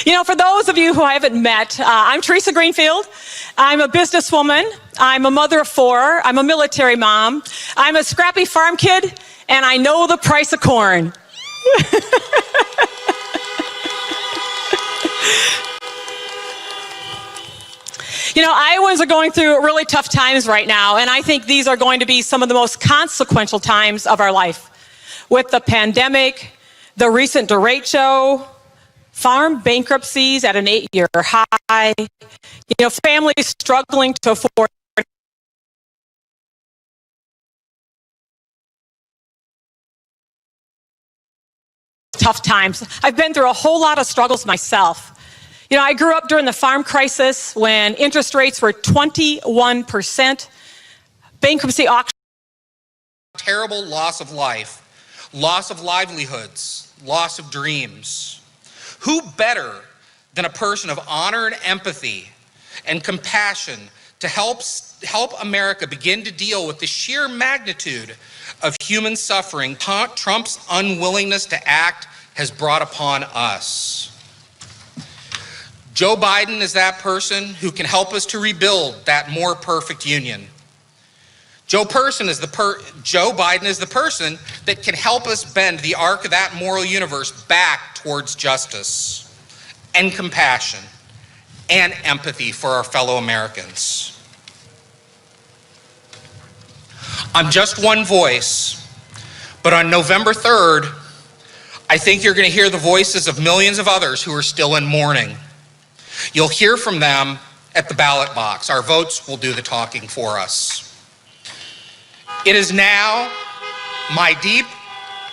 You know, for those of you who I haven't met, I'm Teresa Greenfield. I'm a businesswoman. I'm a mother of four. I'm a military mom. I'm a scrappy farm kid, and I know the price of corn. You know, Iowans are going through really tough times right now, and I think these are going to be some of the most consequential times of our life. With the pandemic, the recent derecho, farm bankruptcies at an 8-year high, you know, families struggling to afford tough times. I've been through a whole lot of struggles myself. You know, I grew up during the farm crisis when interest rates were 21%, bankruptcy auction. Terrible loss of life, loss of livelihoods, loss of dreams. Who better than a person of honor and empathy and compassion to help America begin to deal with the sheer magnitude of human suffering Trump's unwillingness to act has brought upon us? Joe Biden is that person who can help us to rebuild that more perfect union. Joe Biden is the person that can help us bend the arc of that moral universe back towards justice and compassion and empathy for our fellow Americans. I'm just one voice, but on November 3rd, I think you're going to hear the voices of millions of others who are still in mourning. You'll hear from them at the ballot box. Our votes will do the talking for us. It is now my deep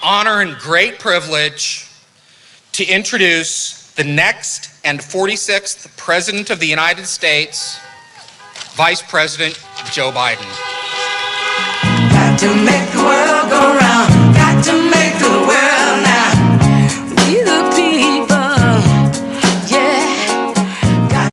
honor and great privilege to introduce the next and 46th President of the United States, Vice President Joe Biden. Got to make the world go round. Got to make the world now. We the people, yeah. Got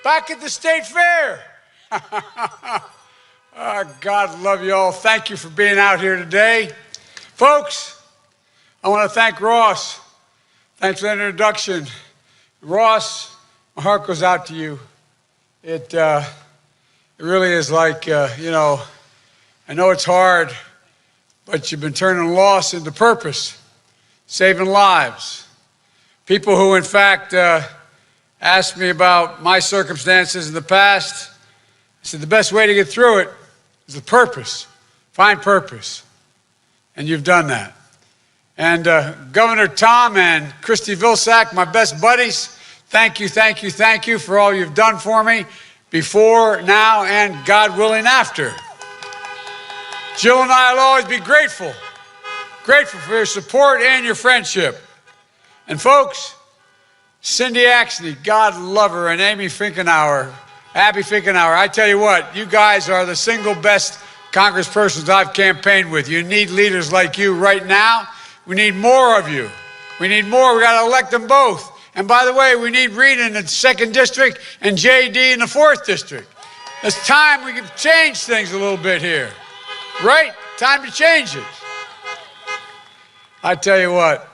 Back at the State Fair. God love you all. Thank you for being out here today. Folks, I want to thank Ross. Thanks for that introduction. Ross, my heart goes out to you. It really is like, you know, I know it's hard, but you've been turning loss into purpose, saving lives. People who, in fact, asked me about my circumstances in the past. I said, the best way to get through it is the purpose. Find purpose. And you've done that. And Governor Tom and Christy Vilsack, my best buddies, thank you, thank you, thank you for all you've done for me before, now, and God willing, after. Jill and I will always be grateful for your support and your friendship. And folks, Cindy Axney, God love her, and Abby Finkenauer, I tell you what, you guys are the single best congresspersons I've campaigned with. You need leaders like you right now. We need more of you. We need more. We got to elect them both. And by the way, we need Rita in the 2nd District and JD in the 4th District. It's time we can change things a little bit here. Right? Time to change it. I tell you what,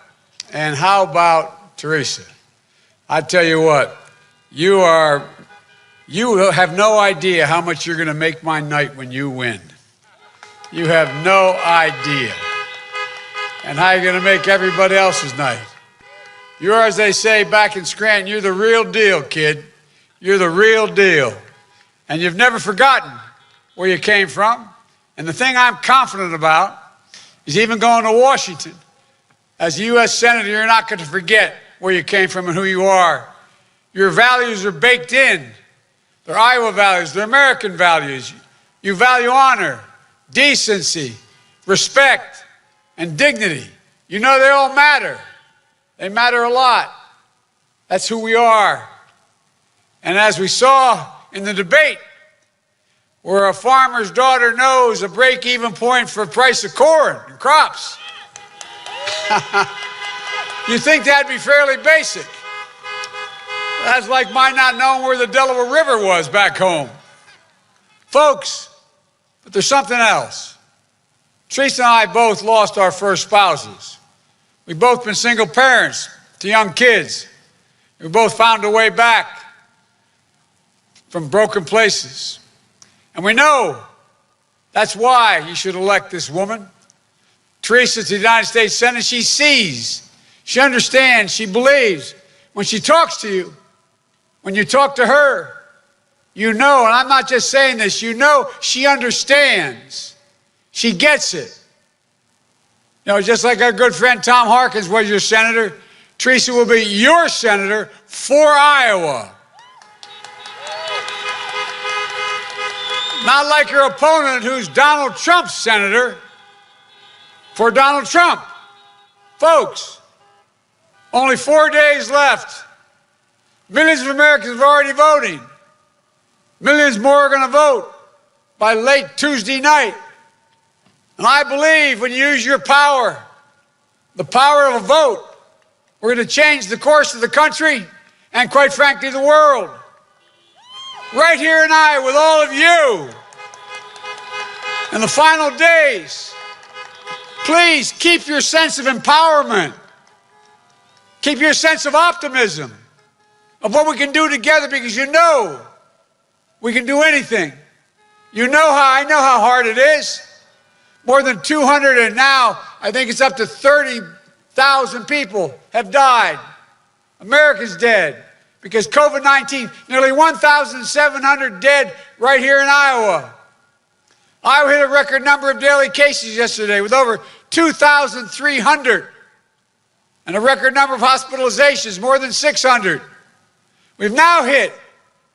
and how about Teresa? I tell you what, you have no idea how much you're going to make my night when you win. You have no idea. And how you're going to make everybody else's night. You're, as they say back in Scranton, you're the real deal, kid. You're the real deal. And you've never forgotten where you came from. And the thing I'm confident about is even going to Washington, as a U.S. Senator, you're not going to forget where you came from and who you are. Your values are baked in. They're Iowa values, they're American values. You value honor, decency, respect, and dignity. You know they all matter. They matter a lot. That's who we are. And as we saw in the debate, where a farmer's daughter knows a break-even point for price of corn and crops. You think that'd be fairly basic. That's like my not knowing where the Delaware River was back home. Folks, but there's something else. Teresa and I both lost our first spouses. We've both been single parents to young kids. We both found a way back from broken places. And we know that's why you should elect this woman. Teresa to the United States Senate. She sees, she understands, she believes. When she talks to you, when you talk to her, you know, and I'm not just saying this, you know she understands. She gets it. You know, just like our good friend Tom Harkins was your senator, Teresa will be your senator for Iowa. Not like your opponent who's Donald Trump's senator for Donald Trump. Folks, only 4 days left. Millions of Americans are already voting. Millions more are going to vote by late Tuesday night. And I believe when you use your power, the power of a vote, we're going to change the course of the country and, quite frankly, the world. Right here in Iowa with all of you. In the final days, please keep your sense of empowerment. Keep your sense of optimism of what we can do together, because you know we can do anything. You know I know how hard it is. More than 200, and now I think it's up to 30,000 people have died. America's dead because COVID-19, nearly 1,700 dead right here in Iowa. Iowa hit a record number of daily cases yesterday with over 2,300 and a record number of hospitalizations, more than 600. We've now hit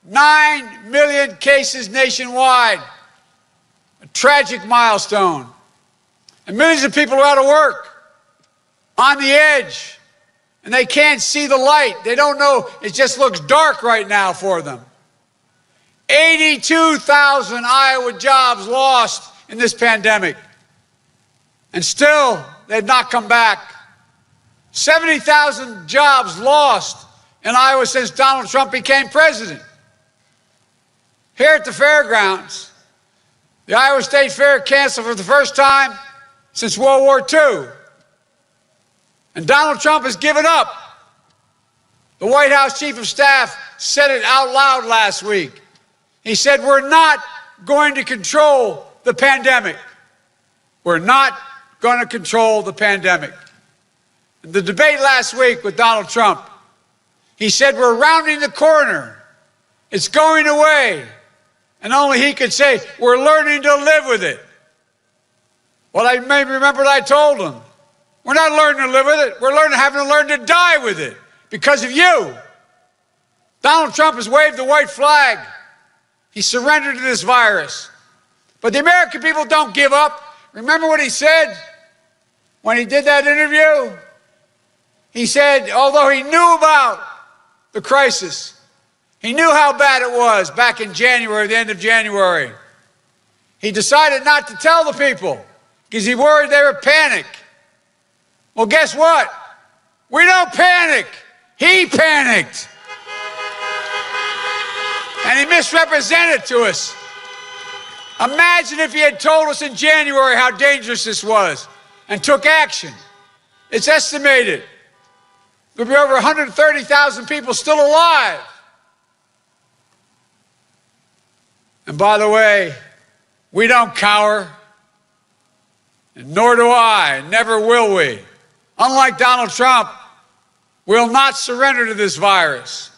9 million cases nationwide, a tragic milestone. And millions of people are out of work, on the edge, and they can't see the light. They don't know, it just looks dark right now for them. 82,000 Iowa jobs lost in this pandemic, and still they've not come back. 70,000 jobs lost in Iowa since Donald Trump became president. Here at the fairgrounds, the Iowa State Fair canceled for the first time since World War II. And Donald Trump has given up. The White House Chief of Staff said it out loud last week. He said, we're not going to control the pandemic. We're not going to control the pandemic. In the debate last week with Donald Trump, he said, we're rounding the corner. It's going away. And only he could say, we're learning to live with it. Well, I may remember what I told him. We're not learning to live with it. We're having to learn to die with it because of you. Donald Trump has waved the white flag. He surrendered to this virus. But the American people don't give up. Remember what he said when he did that interview? He said, although he knew about the crisis, he knew how bad it was back in January, the end of January, he decided not to tell the people because he worried they would panic. Well, guess what? We don't panic. He panicked. And he misrepresented to us. Imagine if he had told us in January how dangerous this was and took action. It's estimated there'll be over 130,000 people still alive. And by the way, we don't cower, and nor do I, never will we. Unlike Donald Trump, we'll not surrender to this virus.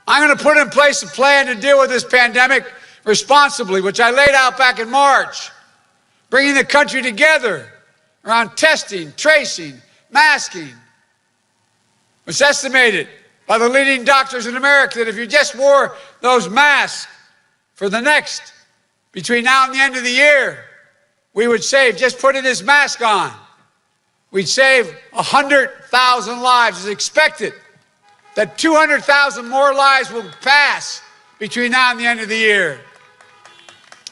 I'm going to put in place a plan to deal with this pandemic responsibly, which I laid out back in March, bringing the country together around testing, tracing, masking. It's estimated by the leading doctors in America that if you just wore those masks for the next, between now and the end of the year, we would save, just putting this mask on, we'd save 100,000 lives. It's expected that 200,000 more lives will pass between now and the end of the year.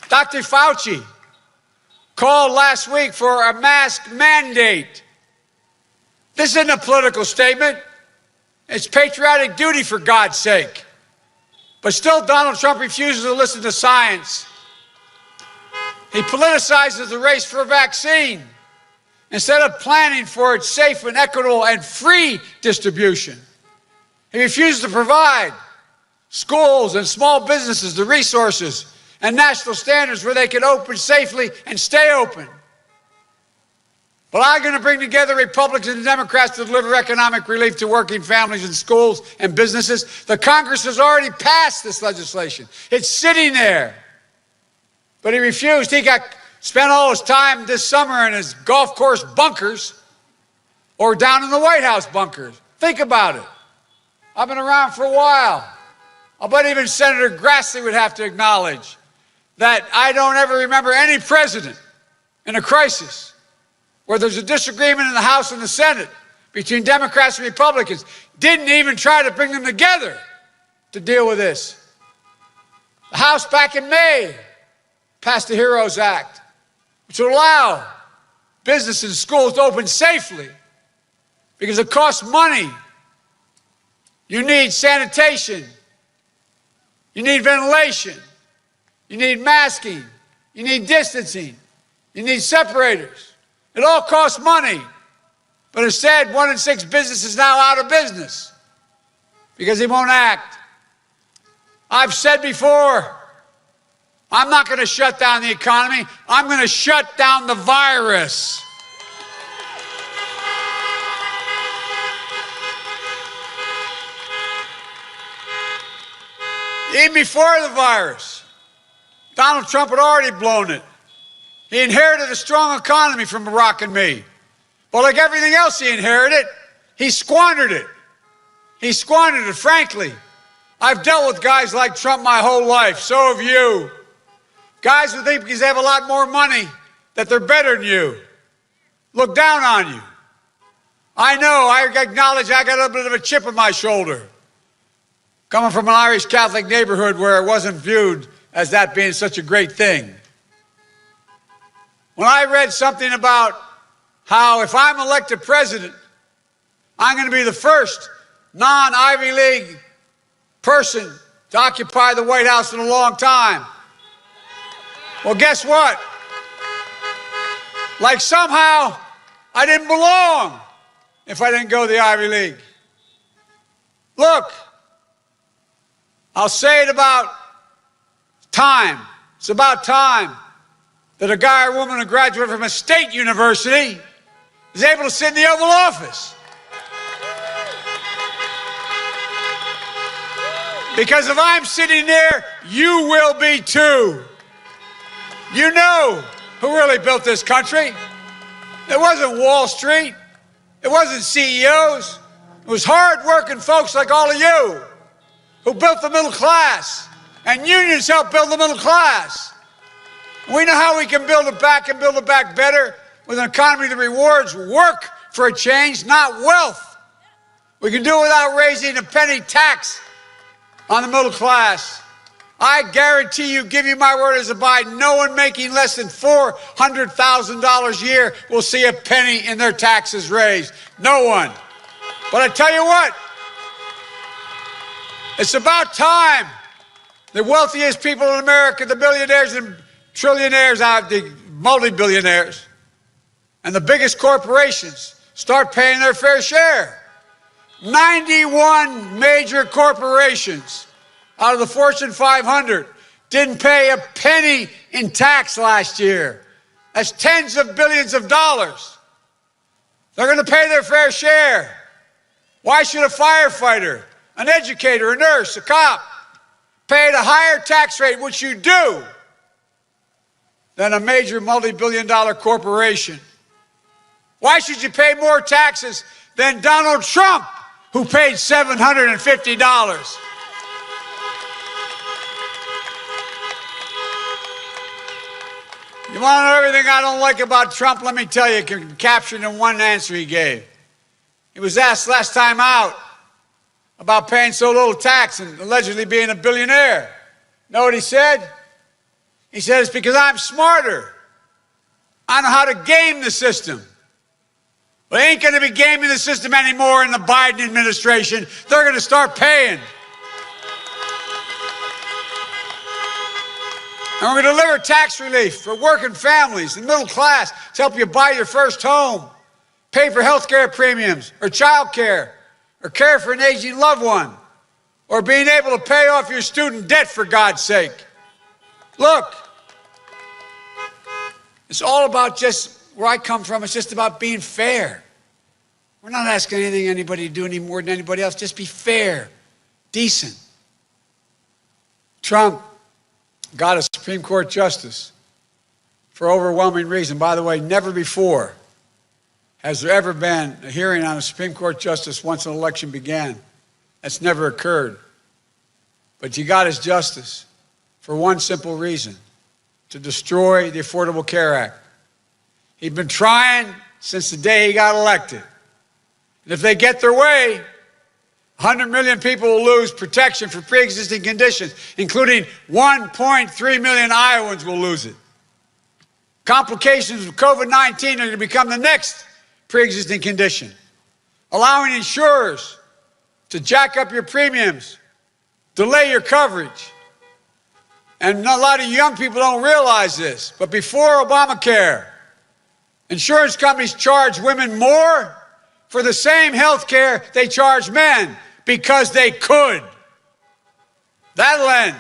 Dr. Fauci called last week for a mask mandate. This isn't a political statement. It's patriotic duty, for God's sake. But still, Donald Trump refuses to listen to science. He politicizes the race for a vaccine instead of planning for its safe and equitable and free distribution. He refuses to provide schools and small businesses the resources and national standards where they can open safely and stay open. But I'm going to bring together Republicans and Democrats to deliver economic relief to working families and schools and businesses. The Congress has already passed this legislation. It's sitting there. But he refused. He spent all his time this summer in his golf course bunkers or down in the White House bunkers. Think about it. I've been around for a while. I bet even Senator Grassley would have to acknowledge that I don't ever remember any president in a crisis where there's a disagreement in the House and the Senate between Democrats and Republicans, didn't even try to bring them together to deal with this. The House back in May passed the HEROES Act, which will allow businesses and schools to open safely because it costs money. You need sanitation. You need ventilation. You need masking. You need distancing. You need separators. It all costs money. But instead, 1 in 6 businesses now out of business because he won't act. I've said before, I'm not going to shut down the economy. I'm going to shut down the virus. Even before the virus, Donald Trump had already blown it. He inherited a strong economy from Barack and me. But like everything else he inherited, he squandered it. He squandered it, frankly. I've dealt with guys like Trump my whole life. So have you. Guys who think because they have a lot more money that they're better than you. Look down on you. I know, I acknowledge I got a little bit of a chip on my shoulder. Coming from an Irish Catholic neighborhood where it wasn't viewed as that being such a great thing. When I read something about how if I'm elected president, I'm going to be the first non-Ivy League person to occupy the White House in a long time. Well, guess what? Like somehow I didn't belong if I didn't go to the Ivy League. Look, I'll say it about time. It's about time that a guy or woman who graduated from a state university is able to sit in the Oval Office. Because if I'm sitting there, you will be too. You know who really built this country. It wasn't Wall Street. It wasn't CEOs. It was hard-working folks like all of you who built the middle class. And unions helped build the middle class. We know how we can build it back and build it back better with an economy that rewards work for a change, not wealth. We can do it without raising a penny tax on the middle class. I guarantee you, give you my word as a Biden, no one making less than $400,000 a year will see a penny in their taxes raised. No one. But I tell you what, it's about time the wealthiest people in America, the billionaires and trillionaires, the multi-billionaires, and the biggest corporations start paying their fair share. 91 major corporations out of the Fortune 500 didn't pay a penny in tax last year. That's tens of billions of dollars. They're going to pay their fair share. Why should a firefighter, an educator, a nurse, a cop pay at a higher tax rate, which you do, than a major multi-billion-dollar corporation? Why should you pay more taxes than Donald Trump, who paid $750? You want to know everything I don't like about Trump? Let me tell you, captured in one answer he gave. He was asked last time out about paying so little tax and allegedly being a billionaire. Know what he said? He said, it's because I'm smarter. I know how to game the system. Well, they ain't going to be gaming the system anymore in the Biden administration. They're going to start paying. And we're going to deliver tax relief for working families and middle class to help you buy your first home, pay for health care premiums, or child care, or care for an aging loved one, or being able to pay off your student debt, for God's sake. Look, it's all about just where I come from. It's just about being fair. We're not asking anybody to do any more than anybody else. Just be fair, decent. Trump got a Supreme Court justice for overwhelming reason. By the way, never before has there ever been a hearing on a Supreme Court justice once an election began. That's never occurred. But he got his justice for one simple reason: to destroy the Affordable Care Act. He'd been trying since the day he got elected. And if they get their way, 100 million people will lose protection for pre-existing conditions, including 1.3 million Iowans will lose it. Complications of COVID-19 are going to become the next pre-existing condition, allowing insurers to jack up your premiums, delay your coverage. And a lot of young people don't realize this, but before Obamacare, insurance companies charged women more for the same health care they charged men because they could. That'll end.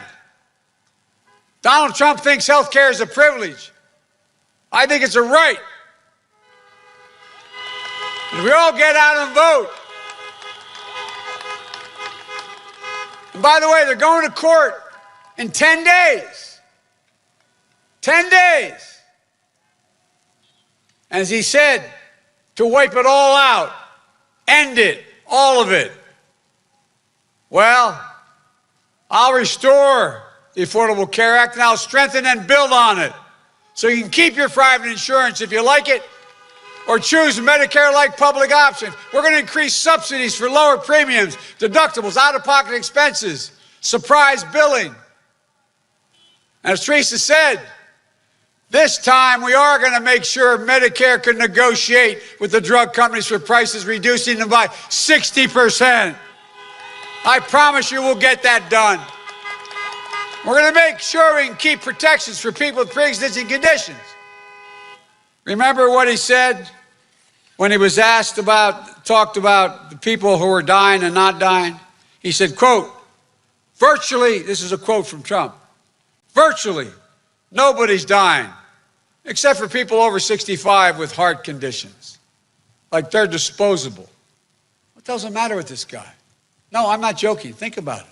Donald Trump thinks health care is a privilege. I think it's a right. And we all get out and vote. And by the way, they're going to court in 10 days. 10 days. And as he said, to wipe it all out, end it, all of it. Well, I'll restore the Affordable Care Act and I'll strengthen and build on it so you can keep your private insurance if you like it, or choose a Medicare-like public option. We're going to increase subsidies for lower premiums, deductibles, out-of-pocket expenses, surprise billing. And as Teresa said, this time we are going to make sure Medicare can negotiate with the drug companies for prices, reducing them by 60%. I promise you we'll get that done. We're going to make sure we can keep protections for people with pre-existing conditions. Remember what he said when he was talked about the people who were dying and not dying? He said, quote, virtually, this is a quote from Trump, virtually nobody's dying except for people over 65 with heart conditions. Like they're disposable. What the hell's the matter with this guy? No, I'm not joking. Think about it.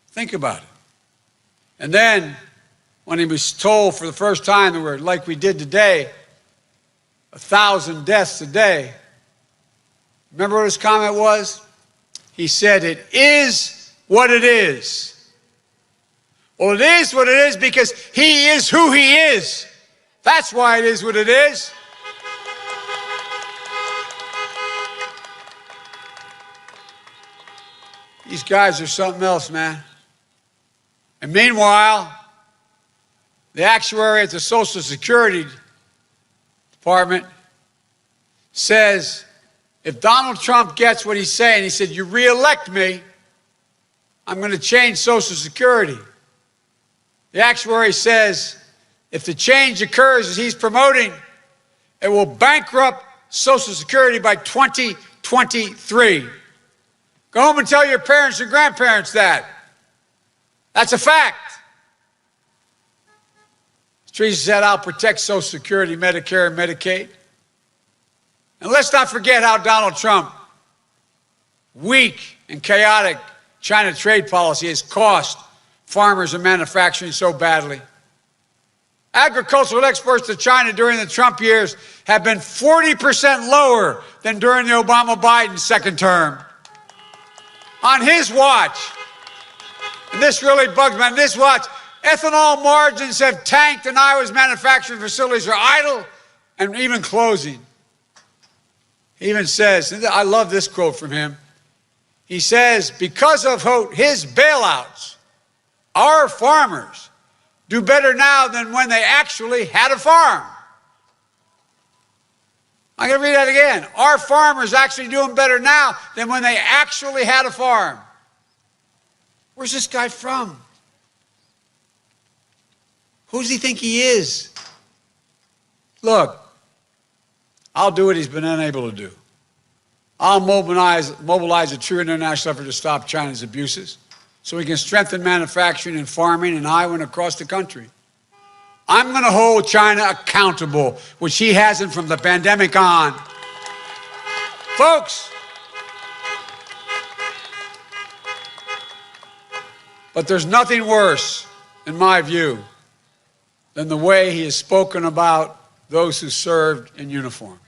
Think about it. And then when he was told for the first time that we're like we did today, 1,000 deaths a day, remember what his comment was? He said, it is what it is. Well, it is what it is because he is who he is. That's why it is what it is. These guys are something else, man. And meanwhile, the actuary at the Social Security Department says, if Donald Trump gets what he's saying, he said, you reelect me, I'm going to change Social Security. The actuary says, if the change occurs as he's promoting, it will bankrupt Social Security by 2023. Go home and tell your parents and grandparents that. That's a fact. Teresa said, I'll protect Social Security, Medicare, and Medicaid. And let's not forget how Donald Trump, weak and chaotic China trade policy has cost farmers and manufacturing so badly. Agricultural exports to China during the Trump years have been 40% lower than during the Obama-Biden second term. On his watch, and this really bugs me, on this watch, ethanol margins have tanked and Iowa's manufacturing facilities are idle and even closing. He even says, and I love this quote from him, he says, because of his bailouts, our farmers do better now than when they actually had a farm. I'm going to read that again. Our farmers actually doing better now than when they actually had a farm. Where's this guy from? Who does he think he is? Look, I'll do what he's been unable to do. I'll mobilize a true international effort to stop China's abuses so we can strengthen manufacturing and farming in Iowa and across the country. I'm going to hold China accountable, which he hasn't from the pandemic on. Folks, but there's nothing worse, in my view, than the way he has spoken about those who served in uniform.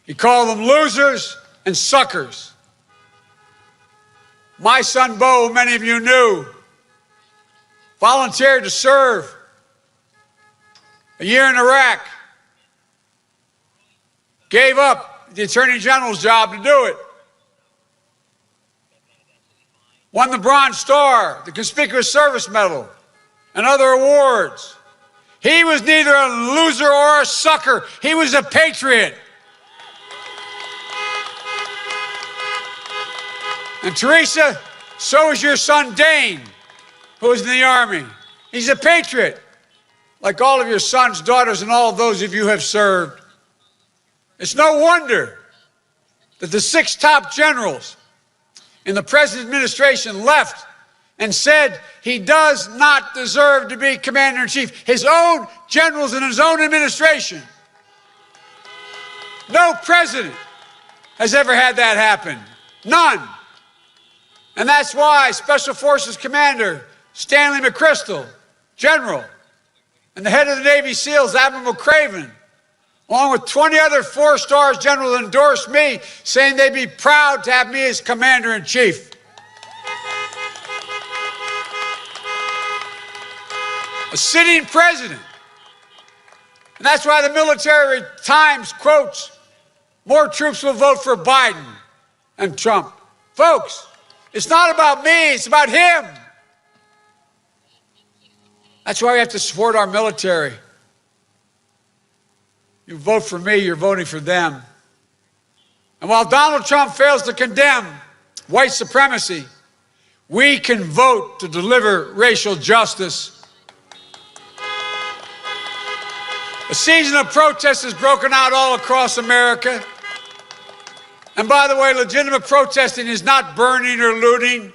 He called them losers and suckers. My son Bo, many of you knew, volunteered to serve a year in Iraq, gave up the Attorney General's job to do it, won the Bronze Star, the Conspicuous Service Medal, and other awards. He was neither a loser or a sucker. He was a patriot. And Teresa, so is your son Dane, who is in the Army. He's a patriot, like all of your sons, daughters, and all of those of you who have served. It's no wonder that the 6 top generals in the President's administration left and said he does not deserve to be commander-in-chief. His own generals in his own administration. No president has ever had that happen. None. And that's why Special Forces Commander Stanley McChrystal, General, and the head of the Navy SEALs, Admiral McCraven, along with 20 other 4-star generals, endorsed me, saying they'd be proud to have me as Commander-in-Chief. A sitting president. And that's why the Military Times quotes, more troops will vote for Biden and Trump. Folks, it's not about me, it's about him. That's why we have to support our military. You vote for me, you're voting for them. And while Donald Trump fails to condemn white supremacy, we can vote to deliver racial justice. A season of protest has broken out all across America. And by the way, legitimate protesting is not burning or looting.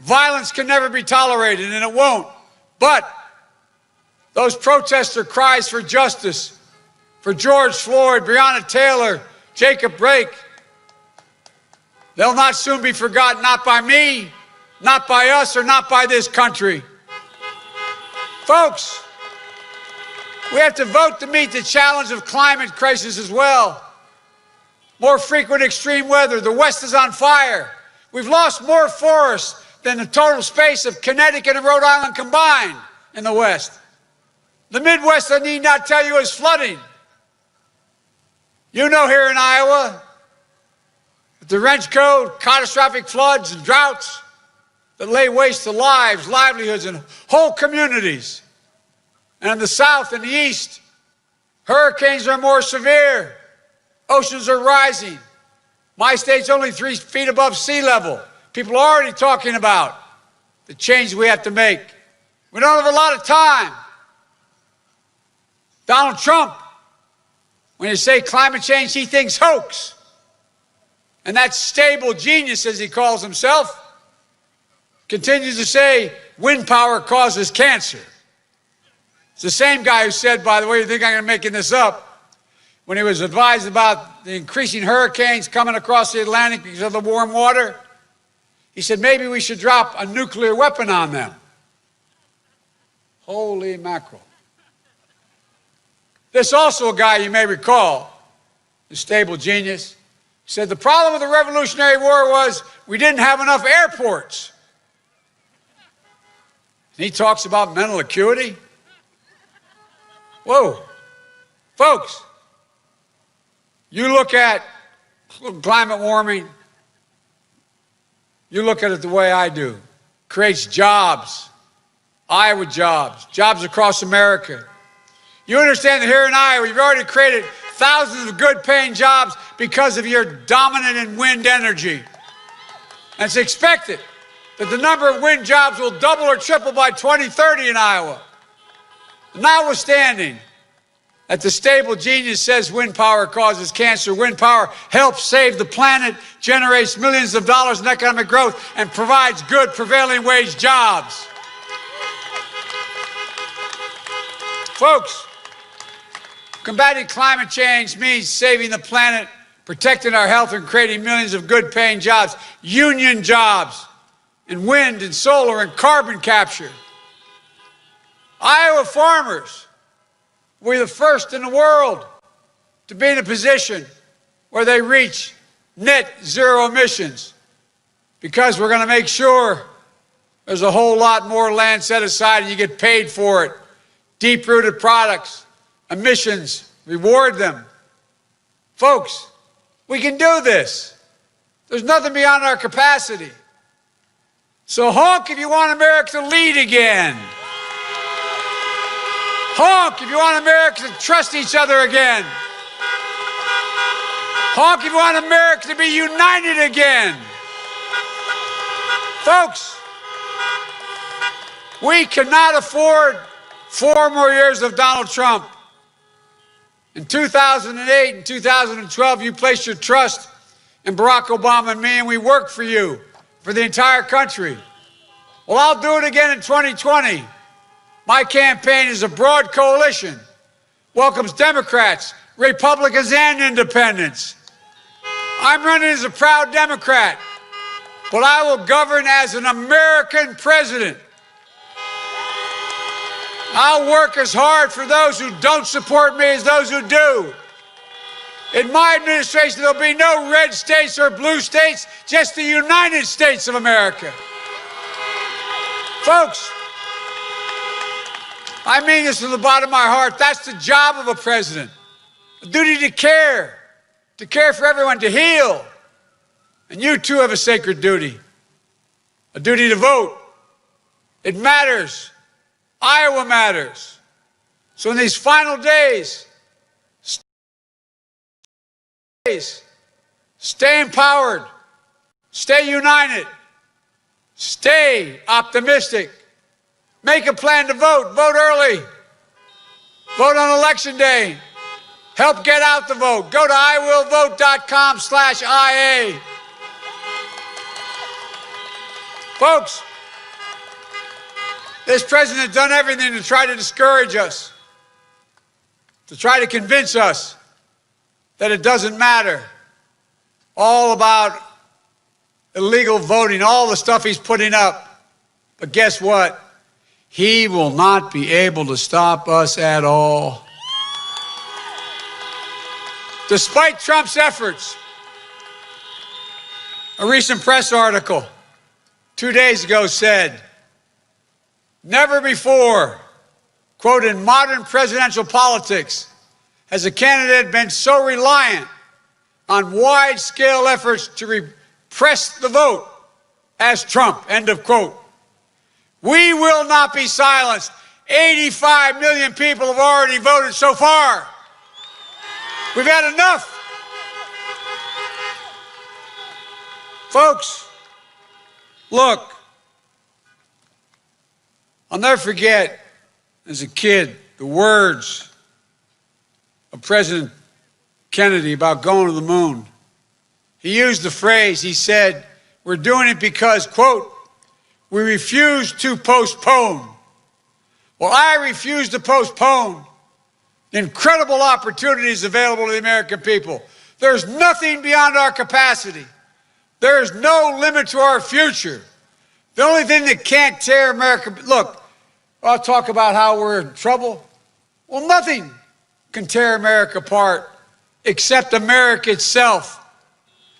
Violence can never be tolerated, and it won't. But those protests are cries for justice, for George Floyd, Breonna Taylor, Jacob Blake. They'll not soon be forgotten, not by me, not by us, or not by this country. Folks, we have to vote to meet the challenge of climate crisis as well. More frequent extreme weather. The West is on fire. We've lost more forests than the total space of Connecticut and Rhode Island combined in the West. The Midwest, I need not tell you, is flooding. You know here in Iowa, with the wrench code, catastrophic floods and droughts that lay waste to lives, livelihoods, and whole communities. And in the South and the East, hurricanes are more severe. Oceans are rising. My state's only 3 feet above sea level. People are already talking about the change we have to make. We don't have a lot of time. Donald Trump, when you say climate change, he thinks hoax. And that stable genius, as he calls himself, continues to say wind power causes cancer. It's the same guy who said, by the way, you think I'm making this up, when he was advised about the increasing hurricanes coming across the Atlantic because of the warm water, he said maybe we should drop a nuclear weapon on them. Holy mackerel. This also a guy you may recall, the stable genius, said the problem with the Revolutionary War was we didn't have enough airports. And he talks about mental acuity. Whoa, folks, you look at climate warming, you look at it the way I do, creates jobs, Iowa jobs, jobs across America. You understand that here in Iowa, you've already created thousands of good-paying jobs because of your dominant in wind energy. And it's expected that the number of wind jobs will double or triple by 2030 in Iowa. Notwithstanding that the stable genius says wind power causes cancer, wind power helps save the planet, generates millions of dollars in economic growth, and provides good prevailing wage jobs. Folks, combating climate change means saving the planet, protecting our health, and creating millions of good-paying jobs, union jobs in wind and solar and carbon capture. Iowa farmers will be the first in the world to be in a position where they reach net zero emissions, because we're going to make sure there's a whole lot more land set aside and you get paid for it. Deep-rooted products, emissions, reward them. Folks, we can do this. There's nothing beyond our capacity. So honk if you want America to lead again. Honk if you want America to trust each other again. Honk if you want America to be united again. Folks, we cannot afford 4 more years of Donald Trump. In 2008 and 2012, you placed your trust in Barack Obama and me, and we worked for you, for the entire country. Well, I'll do it again in 2020. My campaign is a broad coalition, welcomes Democrats, Republicans, and independents. I'm running as a proud Democrat, but I will govern as an American president. I'll work as hard for those who don't support me as those who do. In my administration, there'll be no red states or blue states, just the United States of America. Folks, I mean this from the bottom of my heart. That's the job of a president. A duty to care for everyone, to heal. And you too have a sacred duty, a duty to vote. It matters. Iowa matters. So in these final days, stay empowered, stay united, stay optimistic, make a plan to vote, vote early, vote on election day, help get out the vote. Go to iwillvote.com/IA. Folks, this president has done everything to try to discourage us, to try to convince us that it doesn't matter. All about illegal voting, all the stuff he's putting up. But guess what? He will not be able to stop us at all. Despite Trump's efforts, a recent press article 2 days ago said, never before, quote, in modern presidential politics has a candidate been so reliant on wide-scale efforts to repress the vote as Trump, end of quote. We will not be silenced. 85 million people have already voted so far. We've had enough. Folks, look, I'll never forget, as a kid, the words of President Kennedy about going to the moon. He used the phrase, he said, we're doing it because, quote, we refuse to postpone. Well, I refuse to postpone the incredible opportunities available to the American people. There's nothing beyond our capacity. There is no limit to our future. The only thing that can't tear America, look, I'll talk about how we're in trouble. Well, nothing can tear America apart except America itself.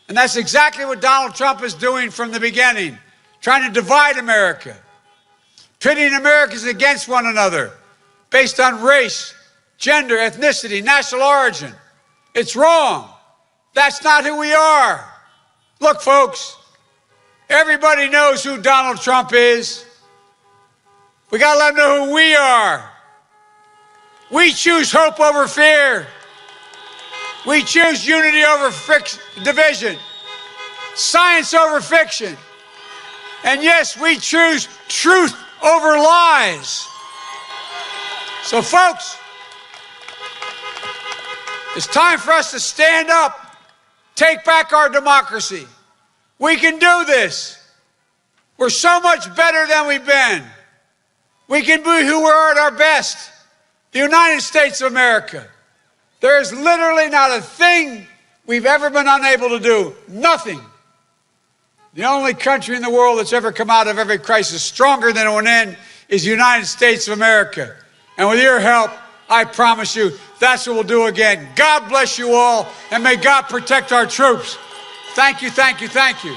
And that's exactly what Donald Trump is doing from the beginning, trying to divide America, pitting Americans against one another based on race, gender, ethnicity, national origin. It's wrong. That's not who we are. Look, folks, everybody knows who Donald Trump is. We got to let them know who we are. We choose hope over fear. We choose unity over division, science over fiction. And yes, we choose truth over lies. So folks, it's time for us to stand up, take back our democracy. We can do this. We're so much better than we've been. We can be who we are at our best. The United States of America. There is literally not a thing we've ever been unable to do. Nothing. The only country in the world that's ever come out of every crisis stronger than it went in is the United States of America. And with your help, I promise you, that's what we'll do again. God bless you all, and may God protect our troops. Thank you, thank you, thank you.